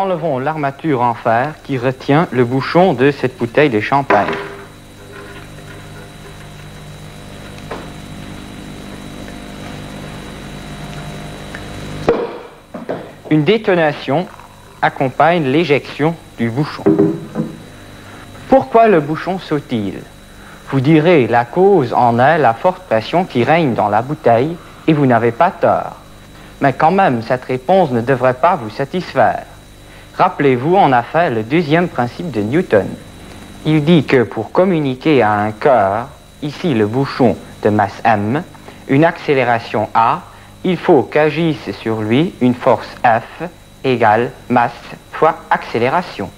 enlevons l'armature en fer qui retient le bouchon de cette bouteille de champagne. Une détonation accompagne l'éjection du bouchon. Pourquoi le bouchon saute-t-il? Vous direz, la cause en est la forte pression qui règne dans la bouteille, et vous n'avez pas tort. Mais quand même, cette réponse ne devrait pas vous satisfaire. Rappelez-vous en effet le deuxième principe de Newton. Il dit que pour communiquer à un cœur, ici le bouchon de masse m, une accélération a, il faut qu'agisse sur lui une force F égale masse fois accélération.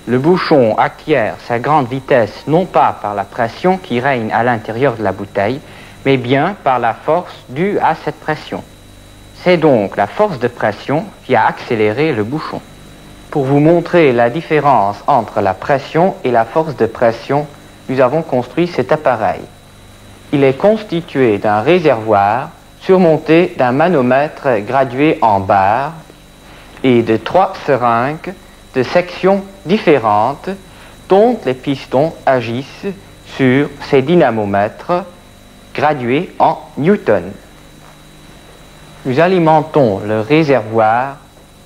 Le bouchon acquiert sa grande vitesse non pas par la pression qui règne à l'intérieur de la bouteille, mais bien par la force due à cette pression. C'est donc la force de pression qui a accéléré le bouchon. Pour vous montrer la différence entre la pression et la force de pression, nous avons construit cet appareil. Il est constitué d'un réservoir surmonté d'un manomètre gradué en barres et de 3 seringues de sections différentes dont les pistons agissent sur ces dynamomètres gradués en newtons. Nous alimentons le réservoir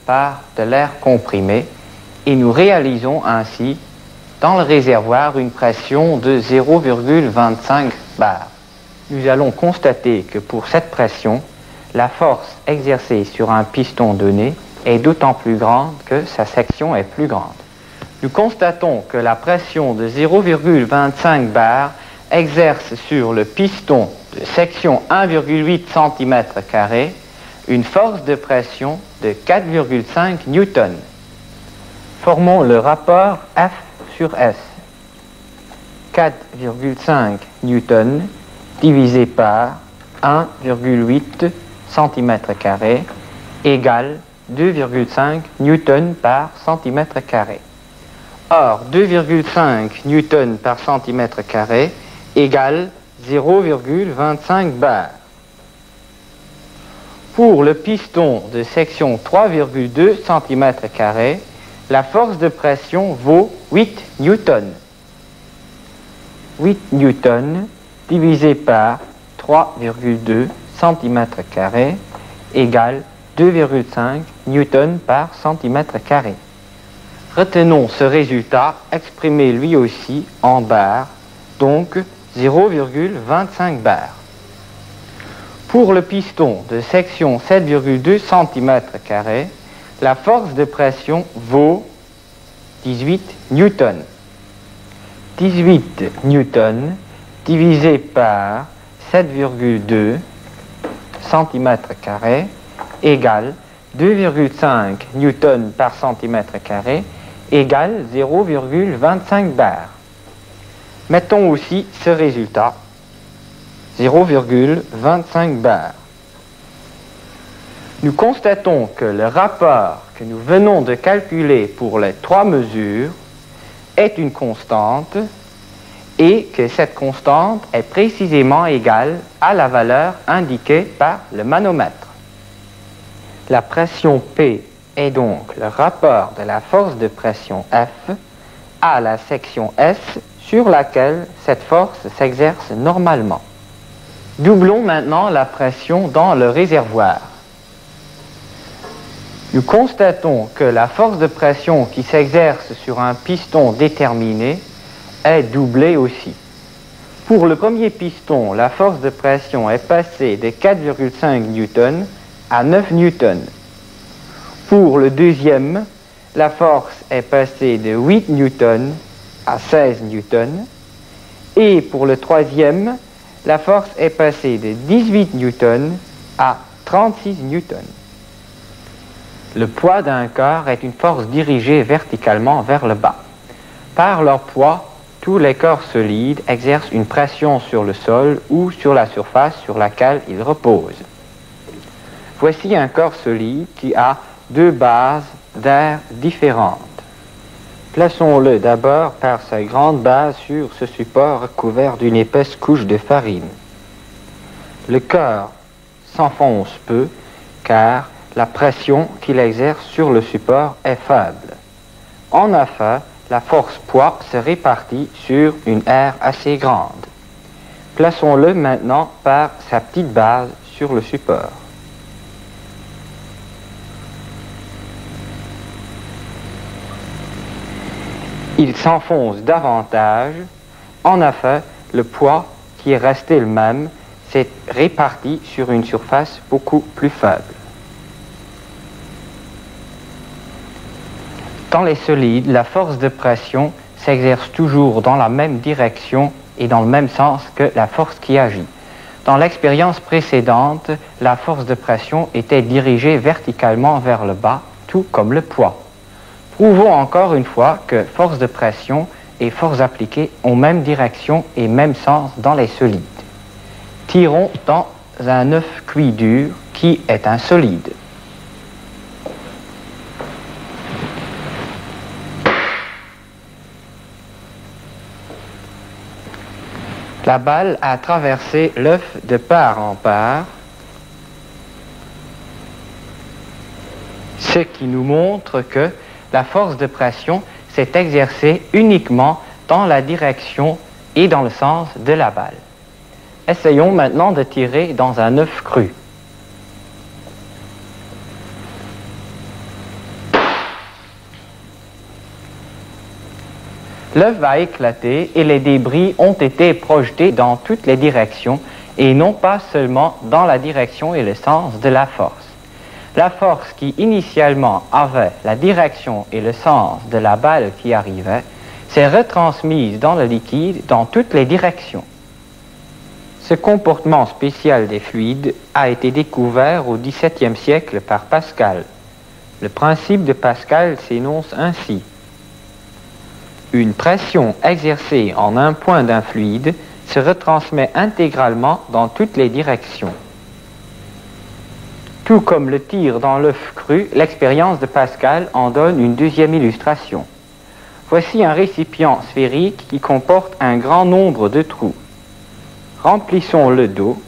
par de l'air comprimé et nous réalisons ainsi dans le réservoir une pression de 0,25 bar. Nous allons constater que pour cette pression, la force exercée sur un piston donné est d'autant plus grande que sa section est plus grande. Nous constatons que la pression de 0,25 bar exerce sur le piston de section 1,8 cm² une force de pression de 4,5 newtons. Formons le rapport F sur S. 4,5 newtons divisé par 1,8 cm² égale 2,5 newtons par cm². Or, 2,5 newtons par cm² égale 0,25 bar. Pour le piston de section 3,2 cm², la force de pression vaut 8 newtons. 8 newtons divisé par 3,2 cm² égale 2,5 newtons par cm². Retenons ce résultat exprimé lui aussi en bar, donc 0,25 bar. Pour le piston de section 7,2 cm², la force de pression vaut 18 newtons. 18 newtons divisé par 7,2 cm² égale 2,5 newtons par cm² égale 0,25 bar. Mettons aussi ce résultat, 0,25 bar. Nous constatons que le rapport que nous venons de calculer pour les 3 mesures est une constante et que cette constante est précisément égale à la valeur indiquée par le manomètre. La pression P est donc le rapport de la force de pression F à la section S sur laquelle cette force s'exerce normalement. Doublons maintenant la pression dans le réservoir. Nous constatons que la force de pression qui s'exerce sur un piston déterminé est doublée aussi. Pour le premier piston, la force de pression est passée de 4,5 newtons à 9 newtons. Pour le deuxième, la force est passée de 8 newtons à 16 newtons. Et pour le troisième, la force est passée de 18 newtons à 36 newtons. Le poids d'un corps est une force dirigée verticalement vers le bas. Par leur poids, tous les corps solides exercent une pression sur le sol ou sur la surface sur laquelle ils reposent. Voici un corps solide qui a 2 bases d'air différentes. Plaçons-le d'abord par sa grande base sur ce support recouvert d'une épaisse couche de farine. Le corps s'enfonce peu car la pression qu'il exerce sur le support est faible. En effet, la force poids se répartit sur une aire assez grande. Plaçons-le maintenant par sa petite base sur le support. Il s'enfonce davantage. En effet, le poids, qui est resté le même, s'est réparti sur une surface beaucoup plus faible. Dans les solides, la force de pression s'exerce toujours dans la même direction et dans le même sens que la force qui agit. Dans l'expérience précédente, la force de pression était dirigée verticalement vers le bas, tout comme le poids. Prouvons encore une fois que force de pression et force appliquée ont même direction et même sens dans les solides. Tirons dans un œuf cuit dur qui est un solide. La balle a traversé l'œuf de part en part, ce qui nous montre que la force de pression s'est exercée uniquement dans la direction et dans le sens de la balle. Essayons maintenant de tirer dans un œuf cru. L'œuf va éclater et les débris ont été projetés dans toutes les directions et non pas seulement dans la direction et le sens de la force. La force qui initialement avait la direction et le sens de la balle qui arrivait s'est retransmise dans le liquide dans toutes les directions. Ce comportement spécial des fluides a été découvert au XVIIe siècle par Pascal. Le principe de Pascal s'énonce ainsi. Une pression exercée en un point d'un fluide se retransmet intégralement dans toutes les directions. Tout comme le tir dans l'œuf cru, l'expérience de Pascal en donne une deuxième illustration. Voici un récipient sphérique qui comporte un grand nombre de trous. Remplissons-le d'eau.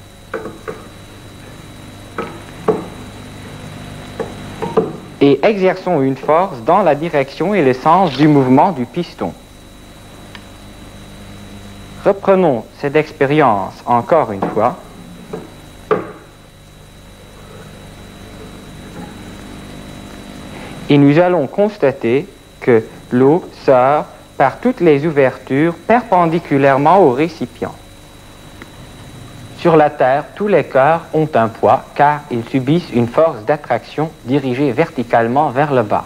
Et exerçons une force dans la direction et le sens du mouvement du piston. Reprenons cette expérience encore une fois. Et nous allons constater que l'eau sort par toutes les ouvertures perpendiculairement au récipient. Sur la Terre, tous les corps ont un poids car ils subissent une force d'attraction dirigée verticalement vers le bas.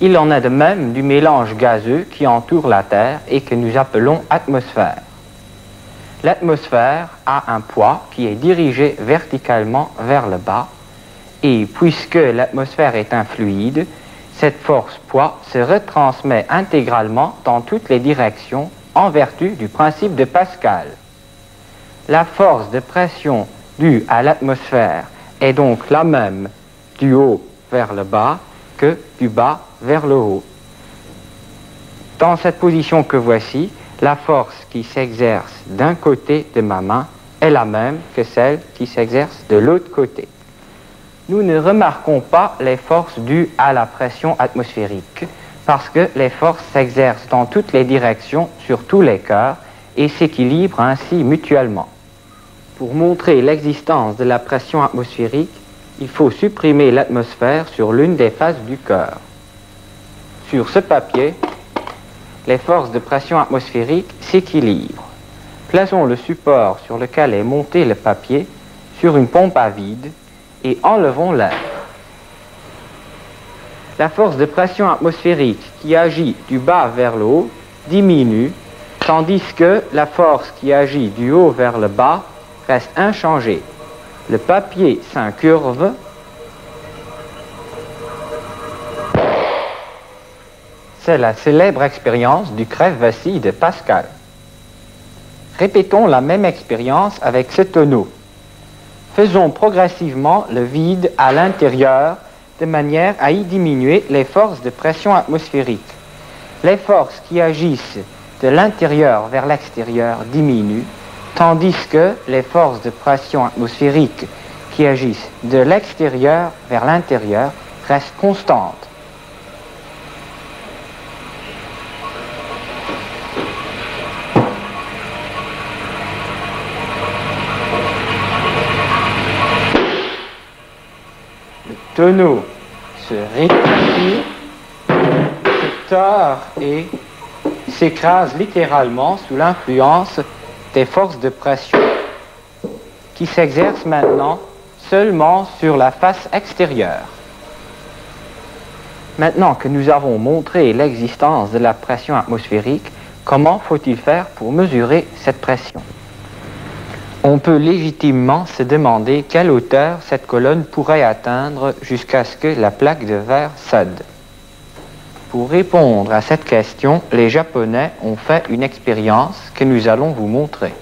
Il en est de même du mélange gazeux qui entoure la Terre et que nous appelons atmosphère. L'atmosphère a un poids qui est dirigé verticalement vers le bas et puisque l'atmosphère est un fluide, cette force poids se retransmet intégralement dans toutes les directions en vertu du principe de Pascal. La force de pression due à l'atmosphère est donc la même du haut vers le bas que du bas vers le haut. Dans cette position que voici, la force qui s'exerce d'un côté de ma main est la même que celle qui s'exerce de l'autre côté. Nous ne remarquons pas les forces dues à la pression atmosphérique parce que les forces s'exercent dans toutes les directions sur tous les corps et s'équilibrent ainsi mutuellement. Pour montrer l'existence de la pression atmosphérique, il faut supprimer l'atmosphère sur l'une des faces du corps. Sur ce papier, les forces de pression atmosphérique s'équilibrent. Plaçons le support sur lequel est monté le papier sur une pompe à vide et enlevons l'air. La force de pression atmosphérique qui agit du bas vers le haut diminue, tandis que la force qui agit du haut vers le bas reste inchangée. Le papier s'incurve. C'est la célèbre expérience du crève-vacille de Pascal. Répétons la même expérience avec ce tonneau. Faisons progressivement le vide à l'intérieur de manière à y diminuer les forces de pression atmosphérique. Les forces qui agissent de l'intérieur vers l'extérieur diminuent, tandis que les forces de pression atmosphérique qui agissent de l'extérieur vers l'intérieur reste constante. Le tonneau se rétrécit, se tord et s'écrase littéralement sous l'influence des forces de pression qui s'exercent maintenant seulement sur la face extérieure. Maintenant que nous avons montré l'existence de la pression atmosphérique, comment faut-il faire pour mesurer cette pression? On peut légitimement se demander quelle hauteur cette colonne pourrait atteindre jusqu'à ce que la plaque de verre cède. Pour répondre à cette question, les Japonais ont fait une expérience que nous allons vous montrer.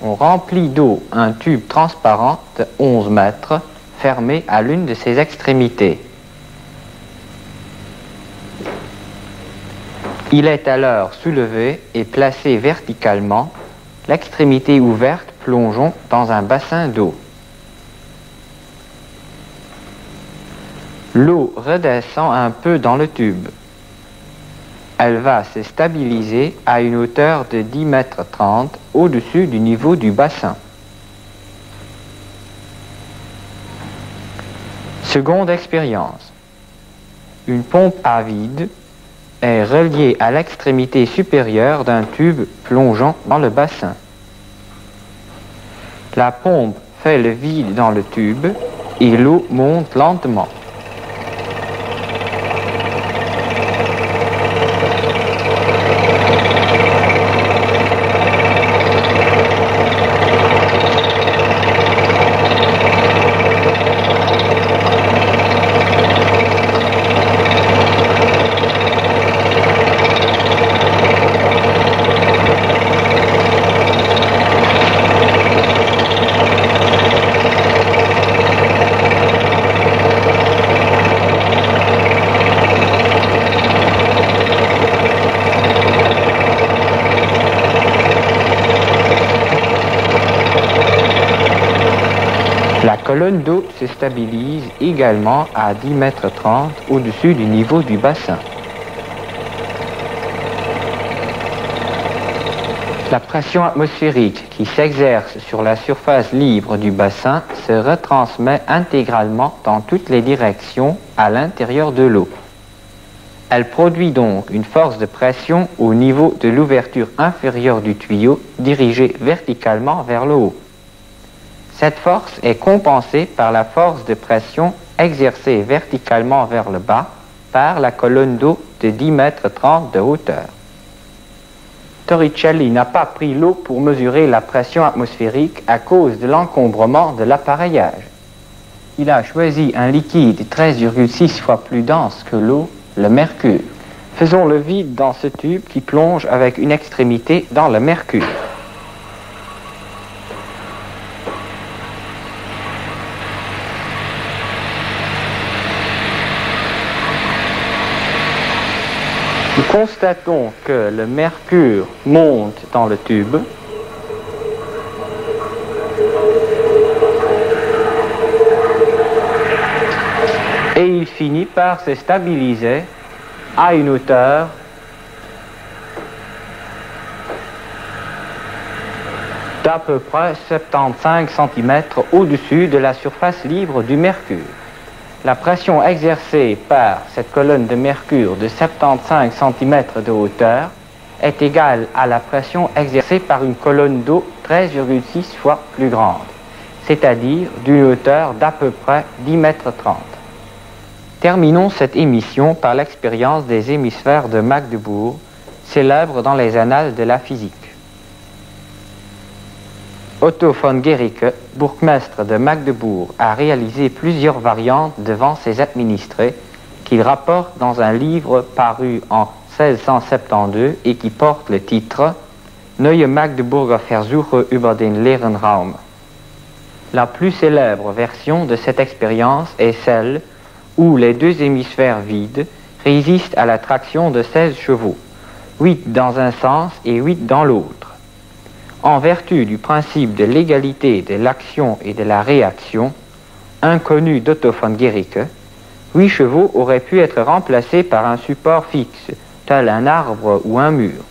On remplit d'eau un tube transparent de 11 mètres, fermé à l'une de ses extrémités. Il est alors soulevé et placé verticalement, l'extrémité ouverte plongeant dans un bassin d'eau. L'eau redescend un peu dans le tube. Elle va se stabiliser à une hauteur de 10,30 mètres au-dessus du niveau du bassin. Seconde expérience. Une pompe à vide est reliée à l'extrémité supérieure d'un tube plongeant dans le bassin. La pompe fait le vide dans le tube et l'eau monte lentement. La colonne d'eau se stabilise également à 10,30 mètres au-dessus du niveau du bassin. La pression atmosphérique qui s'exerce sur la surface libre du bassin se retransmet intégralement dans toutes les directions à l'intérieur de l'eau. Elle produit donc une force de pression au niveau de l'ouverture inférieure du tuyau dirigée verticalement vers le haut. Cette force est compensée par la force de pression exercée verticalement vers le bas par la colonne d'eau de 10,30 mètres de hauteur. Torricelli n'a pas pris l'eau pour mesurer la pression atmosphérique à cause de l'encombrement de l'appareillage. Il a choisi un liquide 13,6 fois plus dense que l'eau, le mercure. Faisons le vide dans ce tube qui plonge avec une extrémité dans le mercure. Nous constatons que le mercure monte dans le tube. Et il finit par se stabiliser à une hauteur d'à peu près 75 cm au-dessus de la surface libre du mercure. La pression exercée par cette colonne de mercure de 75 cm de hauteur est égale à la pression exercée par une colonne d'eau 13,6 fois plus grande, c'est-à-dire d'une hauteur d'à peu près 10,30 mètres. Terminons cette émission par l'expérience des hémisphères de Magdebourg, célèbre dans les annales de la physique. Otto von Guericke, bourgmestre de Magdebourg, a réalisé plusieurs variantes devant ses administrés qu'il rapporte dans un livre paru en 1672 et qui porte le titre Neue Magdeburger Versuche über den leeren Raum. La plus célèbre version de cette expérience est celle où les deux hémisphères vides résistent à la traction de 16 chevaux, 8 dans un sens et 8 dans l'autre. En vertu du principe de l'égalité de l'action et de la réaction, inconnu d'Otto von Guericke, 8 chevaux auraient pu être remplacés par un support fixe, tel un arbre ou un mur.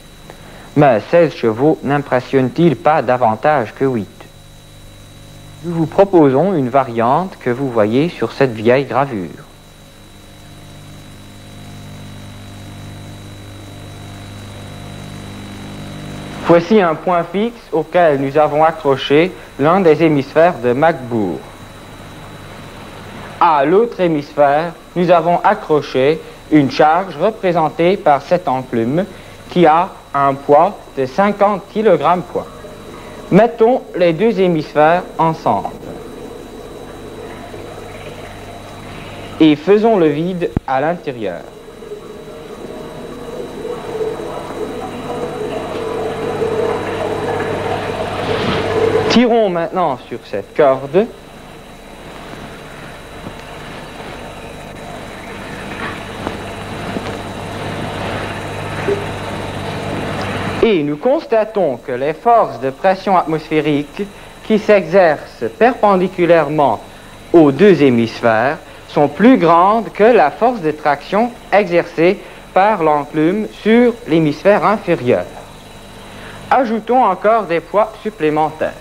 Mais 16 chevaux n'impressionnent-ils pas davantage que 8? Nous vous proposons une variante que vous voyez sur cette vieille gravure. Voici un point fixe auquel nous avons accroché l'un des hémisphères de Macbourg. À l'autre hémisphère, nous avons accroché une charge représentée par cette enclume qui a un poids de 50 kg poids. Mettons les deux hémisphères ensemble et faisons le vide à l'intérieur. Tirons maintenant sur cette corde et nous constatons que les forces de pression atmosphérique qui s'exercent perpendiculairement aux deux hémisphères sont plus grandes que la force de traction exercée par l'enclume sur l'hémisphère inférieur. Ajoutons encore des poids supplémentaires.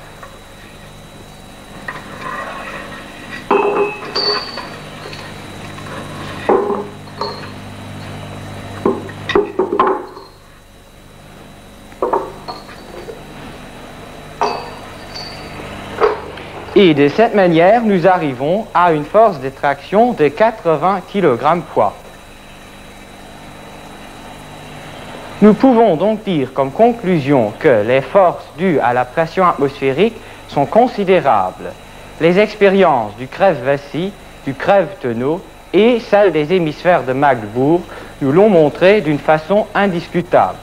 Et de cette manière, nous arrivons à une force de traction de 80 kg poids. Nous pouvons donc dire comme conclusion que les forces dues à la pression atmosphérique sont considérables. Les expériences du Crève-Vassy, du Crève-Tenot et celles des hémisphères de Macbourg nous l'ont montré d'une façon indiscutable.